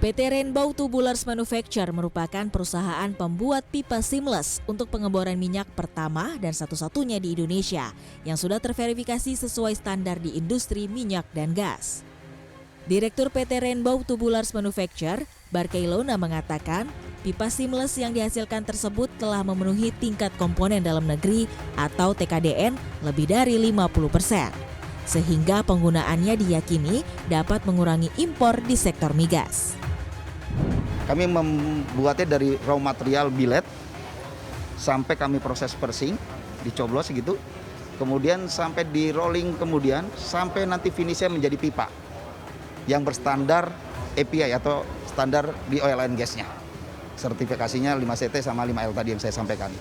PT Rainbow Tubulars Manufacture merupakan perusahaan pembuat pipa seamless untuk pengeboran minyak pertama dan satu-satunya di Indonesia yang sudah terverifikasi sesuai standar di industri minyak dan gas. Direktur PT Rainbow Tubulars Manufacture, Barkailona mengatakan, pipa seamless yang dihasilkan tersebut telah memenuhi tingkat komponen dalam negeri atau TKDN lebih dari 50%, sehingga penggunaannya diyakini dapat mengurangi impor di sektor migas. Kami membuatnya dari raw material billet sampai kami proses persing, dicoblos gitu, kemudian sampai di rolling, kemudian sampai nanti finishnya menjadi pipa yang berstandar API atau standar di oil and gas-nya. Sertifikasinya 5CT sama 5L tadi yang saya sampaikan.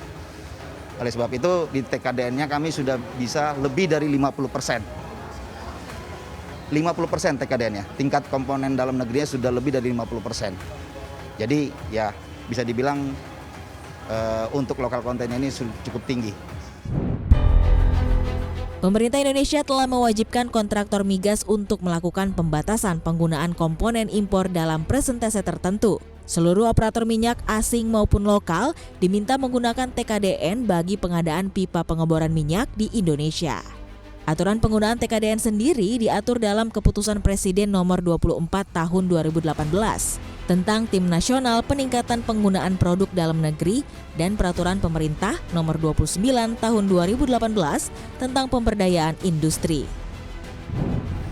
Oleh sebab itu di TKDN-nya kami sudah bisa lebih dari 50%. 50% TKDN-nya, tingkat komponen dalam negerinya sudah lebih dari 50%. Jadi ya bisa dibilang untuk lokal konten ini cukup tinggi. Pemerintah Indonesia telah mewajibkan kontraktor migas untuk melakukan pembatasan penggunaan komponen impor dalam persentase tertentu. Seluruh operator minyak asing maupun lokal diminta menggunakan TKDN bagi pengadaan pipa pengeboran minyak di Indonesia. Aturan penggunaan TKDN sendiri diatur dalam Keputusan Presiden Nomor 24 Tahun 2018 tentang Tim Nasional Peningkatan Penggunaan Produk Dalam Negeri dan Peraturan Pemerintah Nomor 29 Tahun 2018 tentang Pemberdayaan Industri.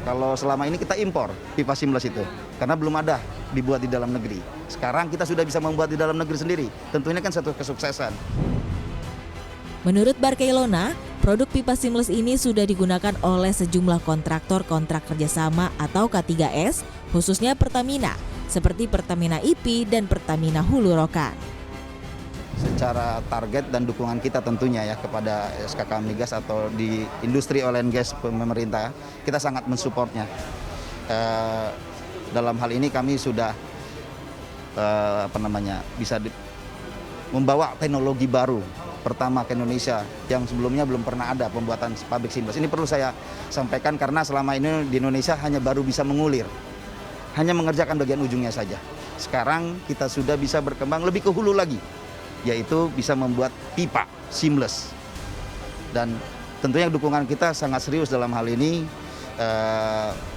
Kalau selama ini kita impor pipa seamless itu karena belum ada dibuat di dalam negeri. Sekarang kita sudah bisa membuat di dalam negeri sendiri. Tentunya kan satu kesuksesan. Menurut Barkailona, produk pipa seamless ini sudah digunakan oleh sejumlah kontraktor kontrak kerjasama atau K3S, khususnya Pertamina, seperti Pertamina IP dan Pertamina Hulu Rokan. Secara target dan dukungan kita tentunya ya kepada SKK Migas atau di industri oil and gas pemerintah, kita sangat mensupportnya. Dalam hal ini kami sudah bisa membawa teknologi baru pertama ke Indonesia yang sebelumnya belum pernah ada pembuatan pabrik seamless. Ini perlu saya sampaikan karena selama ini di Indonesia hanya baru bisa mengulir, hanya mengerjakan bagian ujungnya saja. Sekarang kita sudah bisa berkembang lebih ke hulu lagi, yaitu bisa membuat pipa seamless. Dan tentunya dukungan kita sangat serius dalam hal ini.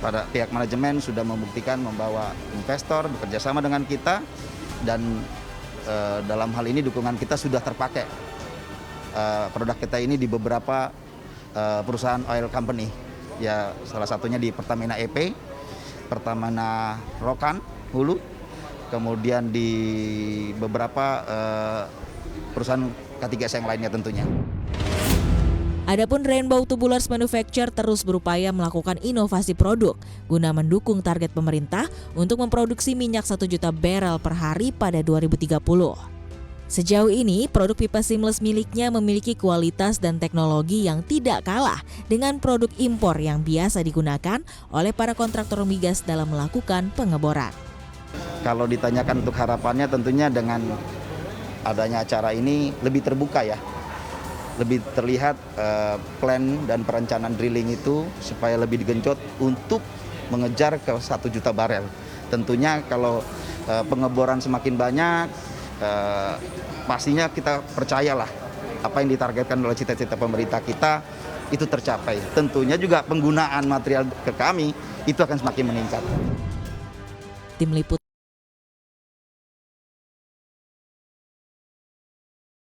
Pada pihak manajemen sudah membuktikan membawa investor bekerja sama dengan kita, dan dalam hal ini dukungan kita sudah terpakai. Produk kita ini di beberapa perusahaan oil company, ya salah satunya di Pertamina EP, Pertamina Rokan Hulu, kemudian di beberapa perusahaan K3S yang lainnya tentunya. Adapun Rainbow Tubulars Manufacture terus berupaya melakukan inovasi produk guna mendukung target pemerintah untuk memproduksi minyak 1 juta barel per hari pada 2030. Sejauh ini, produk pipa seamless miliknya memiliki kualitas dan teknologi yang tidak kalah dengan produk impor yang biasa digunakan oleh para kontraktor migas dalam melakukan pengeboran. Kalau ditanyakan untuk harapannya tentunya dengan adanya acara ini lebih terbuka ya. Lebih terlihat plan dan perencanaan drilling itu supaya lebih digenjot untuk mengejar ke 1 juta barel. Tentunya kalau pengeboran semakin banyak, pastinya kita percayalah apa yang ditargetkan oleh cita-cita pemerintah kita itu tercapai. Tentunya juga penggunaan material ke kami itu akan semakin meningkat. Tim Liputan